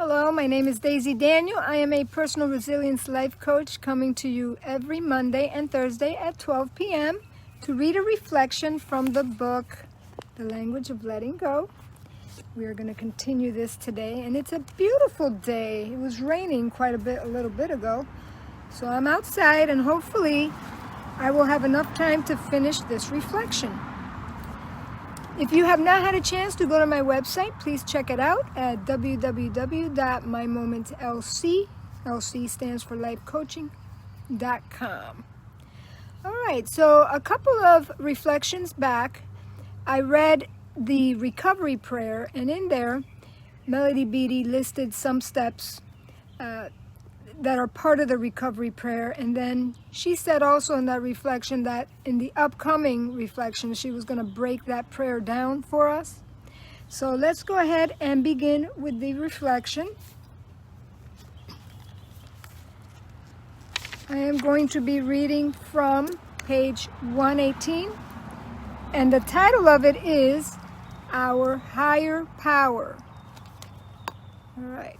Hello, my name is Daisy Daniel. I am a personal resilience life coach coming to you every Monday and Thursday at 12 p.m. to read a reflection from the book, The Language of Letting Go. We are going to continue this today, and it's a beautiful day. It was raining quite a little bit ago, so I'm outside, and hopefully I will have enough time to finish this reflection. If you have not had a chance to go to my website, please check it out at www.mymomentlc, LC stands for lifecoaching.com. All right, so a couple of reflections back, I read the recovery prayer, and in there, Melody Beattie listed some steps that are part of the recovery prayer, and then she said also in that reflection that in the upcoming reflection she was going to break that prayer down for us. So let's go ahead and begin with the reflection. I am going to be reading from page 118, and the title of it is Our Higher Power. All right.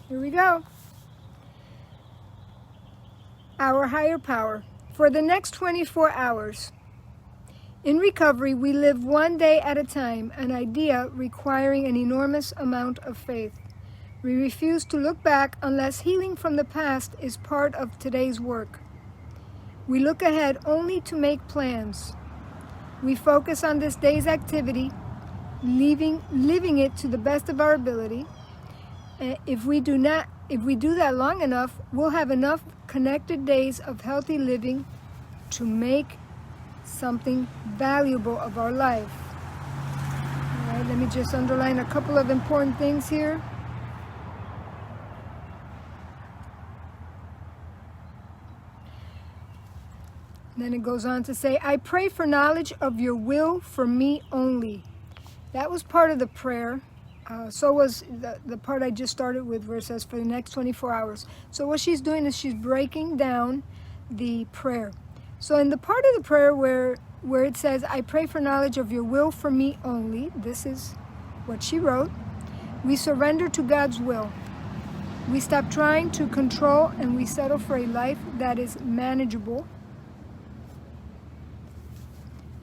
Here we go. Our higher power. For the next 24 hours. In recovery, we live one day at a time, an idea requiring an enormous amount of faith. We refuse to look back unless healing from the past is part of today's work. We look ahead only to make plans. We focus on this day's activity, living it to the best of our ability. If we do that long enough, we'll have enough connected days of healthy living to make something valuable of our life. All right, let me just underline a couple of important things here. And then it goes on to say, I pray for knowledge of your will for me only. That was part of the prayer. So was the part I just started with, where it says for the next 24 hours. So what she's doing is she's breaking down the prayer. So in the part of the prayer where it says, I pray for knowledge of your will for me only, this is what she wrote. We surrender to God's will. We stop trying to control, and we settle for a life that is manageable.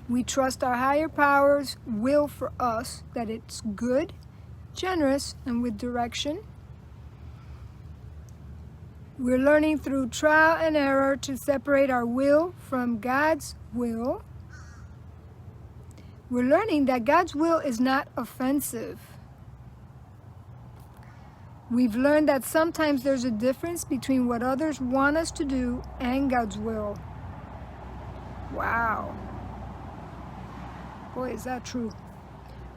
We trust our higher power's will for us, that it's good, generous, and with direction. We're learning through trial and error to separate our will from God's will. We're learning that God's will is not offensive. We've learned that sometimes there's a difference between what others want us to do and God's will. Wow. Boy, is that true.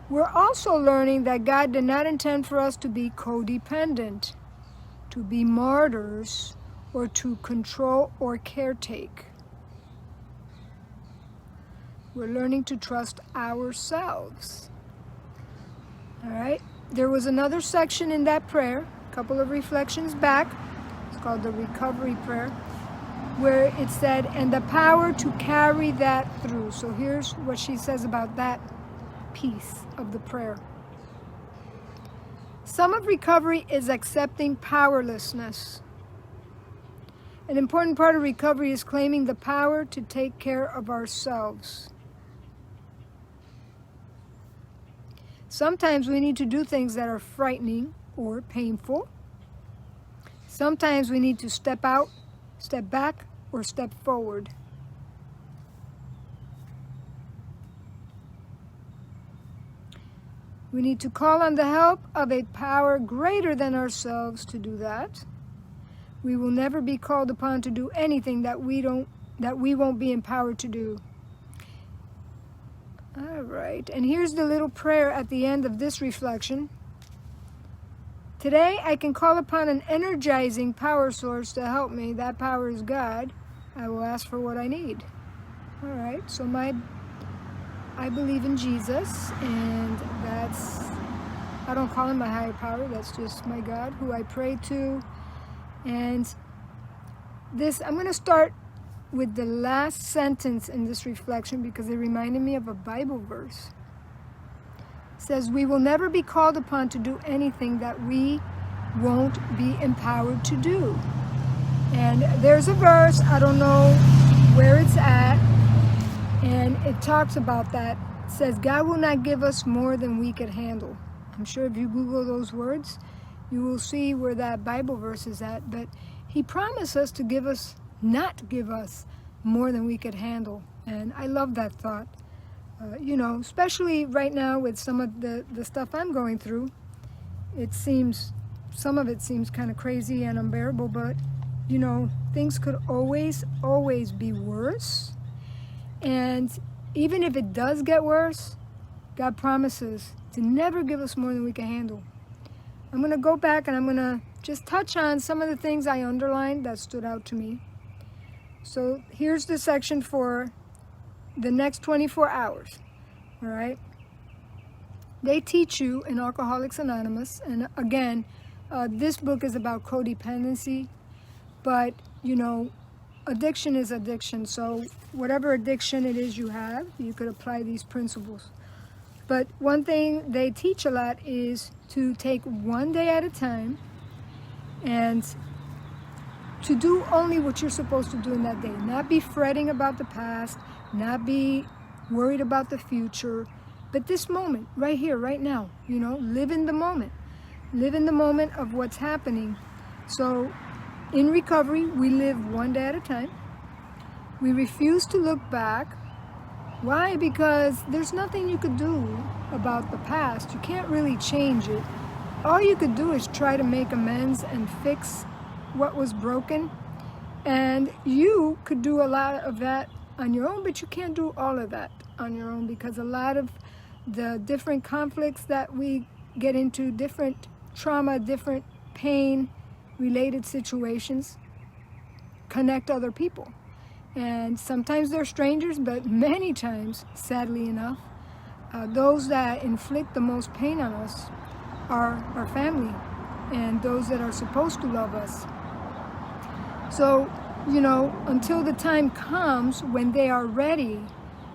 We're also learning that God did not intend for us to be codependent, to be martyrs, or to control or caretake. We're learning to trust ourselves. All right? There was another section in that prayer, a couple of reflections back. It's called the recovery prayer, where it said, and the power to carry that through. So here's what she says about that piece of the prayer. Some of recovery is accepting powerlessness. An important part of recovery is claiming the power to take care of ourselves. Sometimes we need to do things that are frightening or painful. Sometimes we need to step out, step back, or step forward. We need to call on the help of a power greater than ourselves to do that. We will never be called upon to do anything that we won't be empowered to do. All right, and here's the little prayer at the end of this reflection. Today I can call upon an energizing power source to help me. That power is God. I will ask for what I need. All right, so I believe in Jesus, and I don't call him my higher power, that's just my God who I pray to. And I'm going to start with the last sentence in this reflection because it reminded me of a Bible verse. says we will never be called upon to do anything that we won't be empowered to do. And there's a verse, I don't know where it's at, and it talks about that. It says God will not give us more than we could handle. I'm sure if you Google those words, you will see where that Bible verse is at. But he promised us to not give us more than we could handle. And I love that thought. Especially right now with some of the stuff I'm going through, some of it seems kind of crazy and unbearable, but things could always be worse. And even if it does get worse, God promises to never give us more than we can handle. I'm going to go back and I'm going to just touch on some of the things I underlined that stood out to me. So here's the section for the next 24 hours, all right? They teach you in Alcoholics Anonymous, and again, this book is about codependency, but, addiction is addiction, so whatever addiction it is you have, you could apply these principles. But one thing they teach a lot is to take one day at a time and to do only what you're supposed to do in that day. Not be fretting about the past, not be worried about the future, but this moment, right here, right now, live in the moment. Live in the moment of what's happening. So in recovery, we live one day at a time. We refuse to look back. Why? Because there's nothing you could do about the past. You can't really change it. All you could do is try to make amends and fix what was broken. And you could do a lot of that on your own, but you can't do all of that on your own, because a lot of the different conflicts that we get into, different trauma, different pain related situations, connect other people. And sometimes they're strangers, but many times, sadly enough, those that inflict the most pain on us are our family and those that are supposed to love us. So, until the time comes when they are ready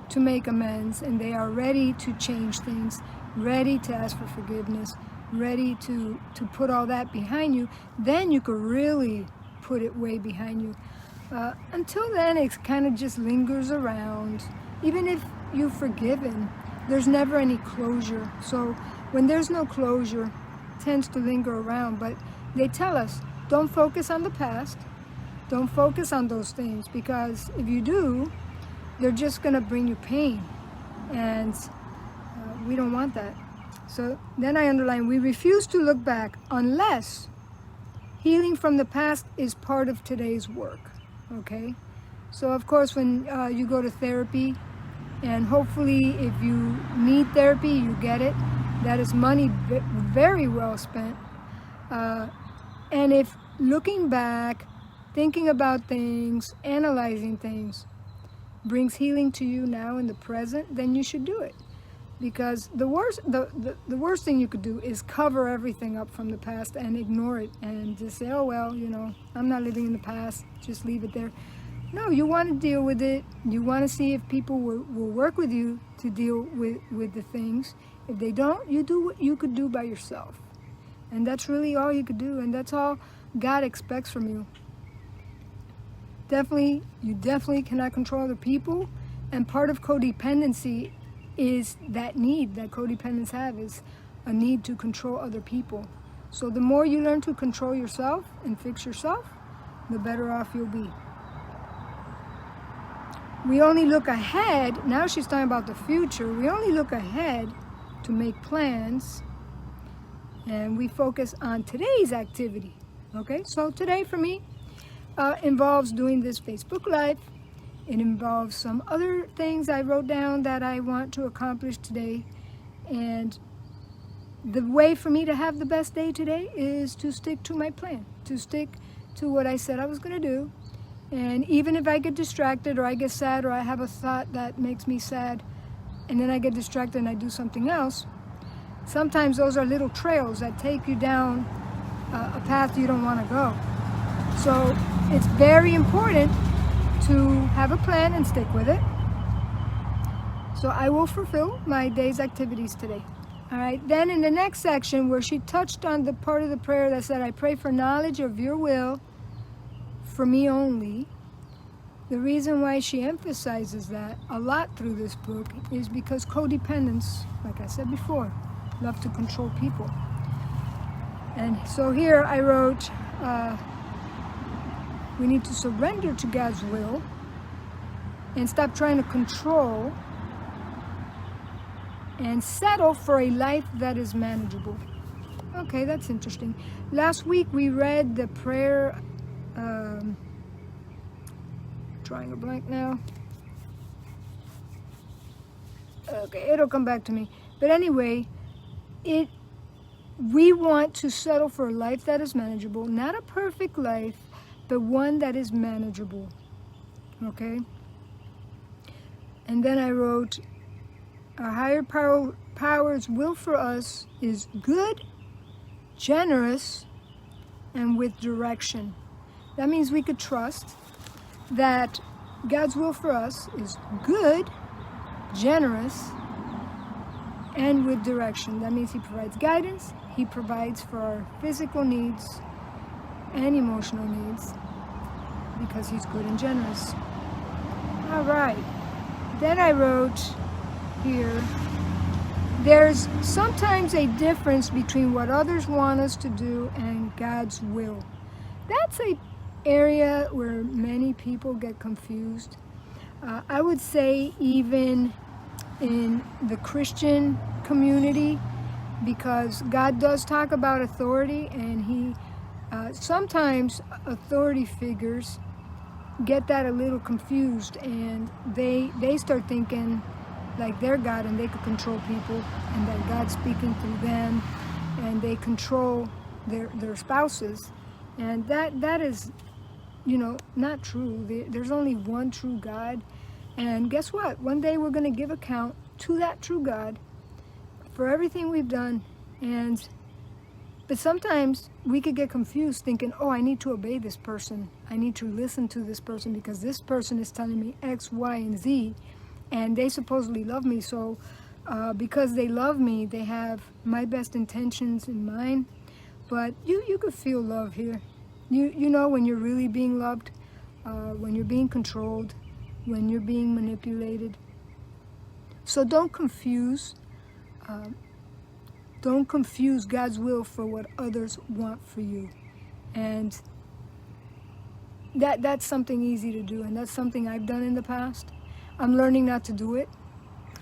to make amends and they are ready to change things, ready to ask for forgiveness, ready to put all that behind you, then you could really put it way behind you. Until then, it kind of just lingers around. Even if you've forgiven, there's never any closure. So when there's no closure, it tends to linger around. But they tell us, don't focus on the past. Don't focus on those things, because if you do, they're just going to bring you pain. And we don't want that. So then I underline, we refuse to look back unless healing from the past is part of today's work. Okay, so of course when you go to therapy, and hopefully if you need therapy, you get it. That is money very well spent. And if looking back, thinking about things, analyzing things brings healing to you now in the present, then you should do it. Because the worst thing you could do is cover everything up from the past and ignore it and just say, oh well, I'm not living in the past, just leave it there. No, you want to deal with it. You want to see if people will work with you to deal with the things. If they don't, you do what you could do by yourself. And that's really all you could do, and that's all God expects from you. You definitely cannot control other people, and part of codependency is that need that codependents have, is a need to control other people. So the more you learn to control yourself and fix yourself, the better off you'll be. We only look ahead. Now she's talking about the future. We only look ahead to make plans, and we focus on today's activity. Okay, so today for me involves doing this Facebook Live. It involves some other things I wrote down that I want to accomplish today. And the way for me to have the best day today is to stick to my plan, to stick to what I said I was going to do. And even if I get distracted or I get sad or I have a thought that makes me sad and then I get distracted and I do something else, sometimes those are little trails that take you down a path you don't want to go. So it's very important to have a plan and stick with it. So I will fulfill my day's activities today. All right, then in the next section where she touched on the part of the prayer that said, I pray for knowledge of your will for me only. The reason why she emphasizes that a lot through this book is because codependents, like I said before, love to control people. And so here I wrote, we need to surrender to God's will and stop trying to control and settle for a life that is manageable. Okay, that's interesting. Last week we read the prayer, drawing a blank now. Okay, it'll come back to me. But anyway, we want to settle for a life that is manageable, not a perfect life, but one that is manageable. Okay? And then I wrote, our higher power's will for us is good, generous, and with direction. That means we could trust that God's will for us is good, generous, and with direction. That means He provides guidance, He provides for our physical needs and emotional needs because He's good and generous. All right. Then I wrote here, there's sometimes a difference between what others want us to do and God's will. That's a area where many people get confused. I would say even in the Christian community, because God does talk about authority, and He sometimes authority figures get that a little confused, and they start thinking like they're God and they could control people, and that God's speaking through them, and they control their spouses, and that is, not true. There's only one true God, and guess what? One day we're going to give account to that true God for everything we've done. But sometimes we could get confused thinking, oh, I need to obey this person. I need to listen to this person because this person is telling me X, Y, and Z, and they supposedly love me. So because they love me, they have my best intentions in mind. But you could feel love here. You know when you're really being loved, when you're being controlled, when you're being manipulated. So don't confuse God's will for what others want for you. And that's something easy to do, and that's something I've done in the past. I'm learning not to do it.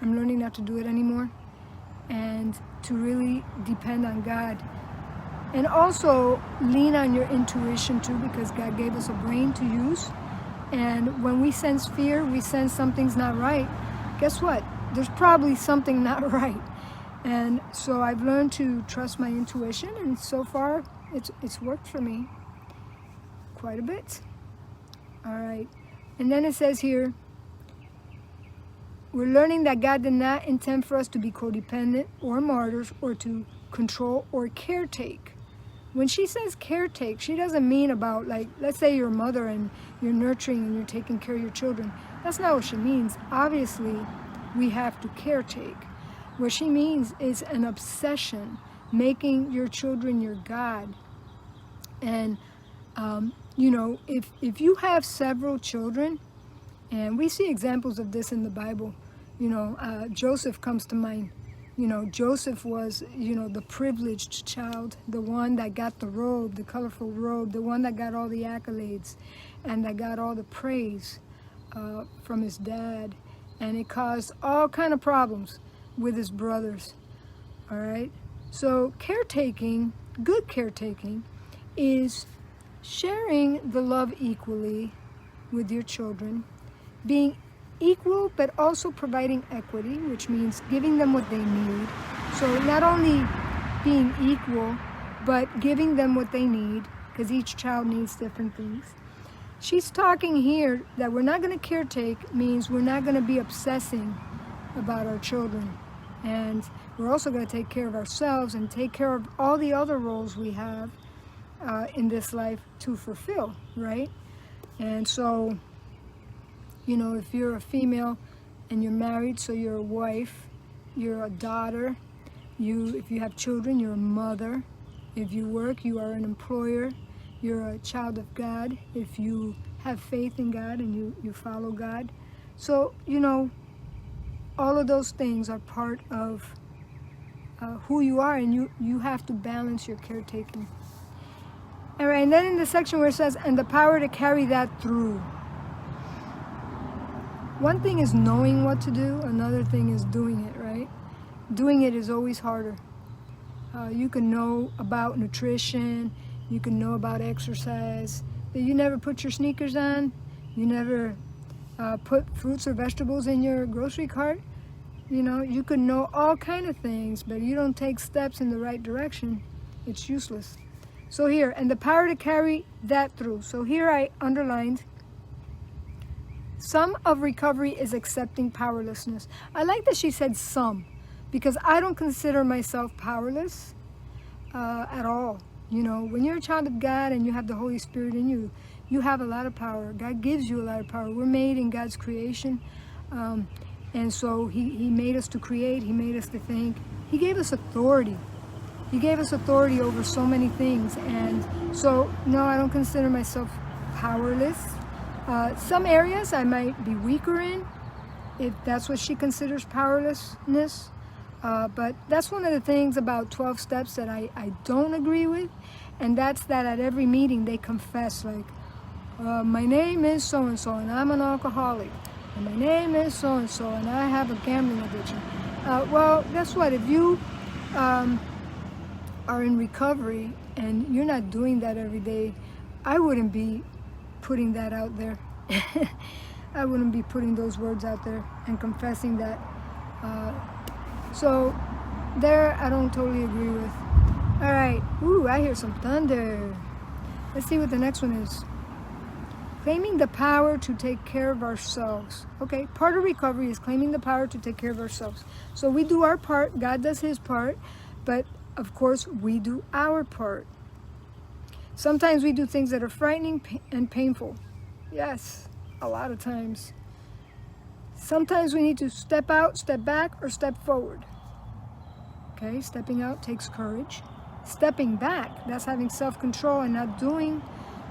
I'm learning not to do it anymore, and to really depend on God. And also lean on your intuition too, because God gave us a brain to use. And when we sense fear, we sense something's not right. Guess what? There's probably something not right. And so I've learned to trust my intuition, and so far it's worked for me quite a bit. All right. And then it says here, we're learning that God did not intend for us to be codependent or martyrs or to control or caretake. When she says caretake, she doesn't mean about, like, let's say you're a mother and you're nurturing and you're taking care of your children. That's not what she means. Obviously, we have to caretake. What she means is an obsession, making your children your God. And, if you have several children, and we see examples of this in the Bible, Joseph comes to mind. Joseph was, the privileged child, the one that got the robe, the colorful robe, the one that got all the accolades and that got all the praise from his dad. And it caused all kind of problems with his brothers. All right? So caretaking, good caretaking, is sharing the love equally with your children, being equal but also providing equity, which means giving them what they need. So not only being equal, but giving them what they need, because each child needs different things. She's talking here that we're not going to caretake means we're not going to be obsessing about our children. And we're also going to take care of ourselves and take care of all the other roles we have in this life to fulfill, right? And so, if you're a female and you're married, so you're a wife, you're a daughter, If you have children, you're a mother. If you work, you are an employer. You're a child of God. If you have faith in God and you follow God. So, all of those things are part of who you are, and you have to balance your caretaking. All right, and then in the section where it says, and the power to carry that through. One thing is knowing what to do, another thing is doing it, right? Doing it is always harder. You can know about nutrition, you can know about exercise, but you never put your sneakers on, you never put fruits or vegetables in your grocery cart. You can know all kind of things, but you don't take steps in the right direction, it's useless. So here, and the power to carry that through. So here I underlined, some of recovery is accepting powerlessness. I like that she said some, because I don't consider myself powerless at all. When you're a child of God and you have the Holy Spirit in you, you have a lot of power. God gives you a lot of power. We're made in God's creation. And so he made us to create. He made us to think. He gave us authority. He gave us authority over so many things. And so, no, I don't consider myself powerless. Some areas I might be weaker in, if that's what she considers powerlessness. But that's one of the things about 12 steps that I don't agree with. And that's that at every meeting they confess, like, my name is so-and-so and I'm an alcoholic. And my name is so-and-so and I have a gambling addiction. Well, guess what? If you are in recovery and you're not doing that every day, I wouldn't be putting that out there. I wouldn't be putting those words out there and confessing that. So there I don't totally agree with. All right. Ooh, I hear some thunder. Let's see what the next one is. Claiming the power to take care of ourselves. Okay, part of recovery is claiming the power to take care of ourselves. So we do our part, God does his part, but of course we do our part. Sometimes we do things that are frightening and painful. Yes, a lot of times. Sometimes we need to step out, step back, or step forward. Okay, stepping out takes courage. Stepping back, that's having self-control and not doing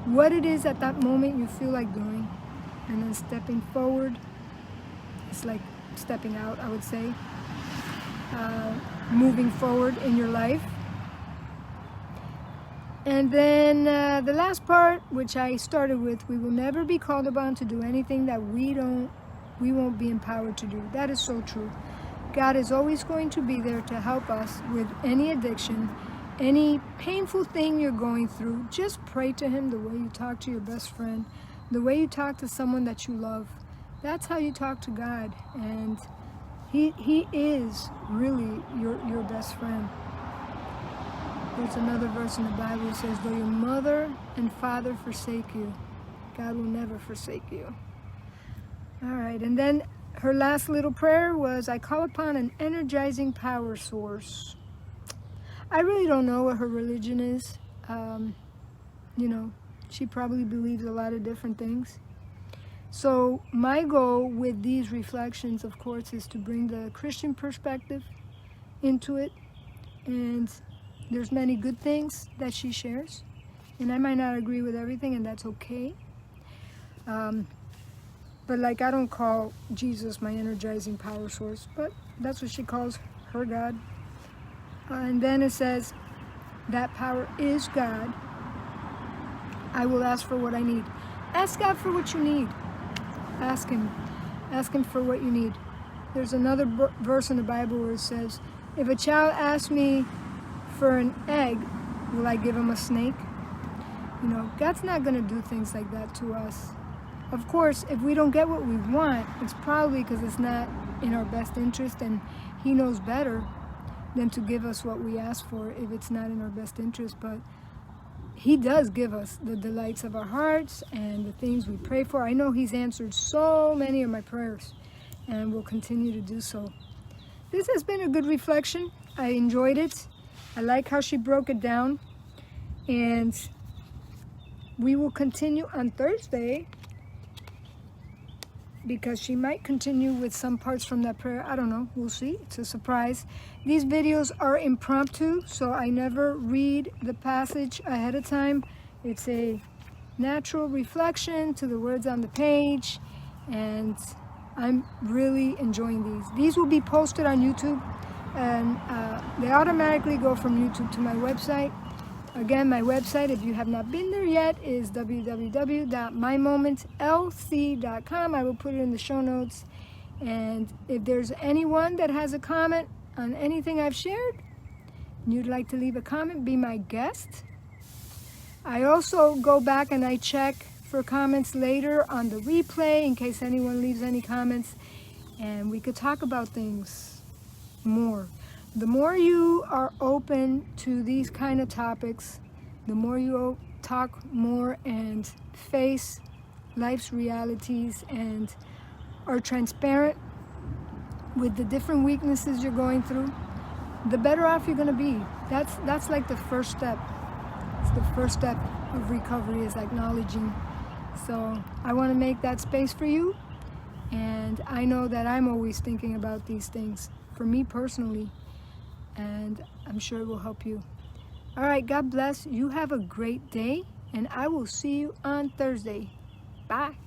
what it is at that moment you feel like doing. And then stepping forward, it's like stepping out, I would say. Moving forward in your life. And then the last part, which I started with, we will never be called upon to do anything that we won't be empowered to do. That is so true. God is always going to be there to help us with any addiction, any painful thing you're going through. Just pray to him the way you talk to your best friend, the way you talk to someone that you love. That's how you talk to God, and he is really your best friend. There's another verse in the Bible that says, though your mother and father forsake you, God will never forsake you. All right, and then her last little prayer was, I call upon an energizing power source. I really don't know what her religion is. She probably believes a lot of different things. So my goal with these reflections, of course, is to bring the Christian perspective into it. And there's many good things that she shares. And I might not agree with everything, and that's okay. But I don't call Jesus my energizing power source, but that's what she calls her God. And then it says, that power is God. I will ask for what I need. Ask God for what you need. Ask him. Ask him for what you need. There's another verse in the Bible where it says, if a child asks me for an egg, will I give him a snake? God's not going to do things like that to us. Of course, if we don't get what we want, it's probably because it's not in our best interest, and he knows better than to give us what we ask for if it's not in our best interest. But he does give us the delights of our hearts and the things we pray for. I know he's answered so many of my prayers and will continue to do so. This has been a good reflection. I enjoyed it. I like how she broke it down. And we will continue on Thursday because she might continue with some parts from that prayer. I don't know. We'll see. It's a surprise. These videos are impromptu, so I never read the passage ahead of time. It's a natural reflection to the words on the page, and I'm really enjoying these. These will be posted on YouTube, and they automatically go from YouTube to my website. Again, my website, if you have not been there yet, is www.mymomentlc.com. I will put it in the show notes. And if there's anyone that has a comment on anything I've shared, and you'd like to leave a comment, be my guest. I also go back and I check for comments later on the replay in case anyone leaves any comments, and we could talk about things more. The more you are open to these kind of topics, the more you talk more and face life's realities and are transparent with the different weaknesses you're going through, the better off you're going to be. That's like the first step. It's the first step of recovery, is acknowledging. So I want to make that space for you, and I know that I'm always thinking about these things for me personally, and I'm sure it will help you. All right, God bless. You have a great day, and I will see you on Thursday. Bye.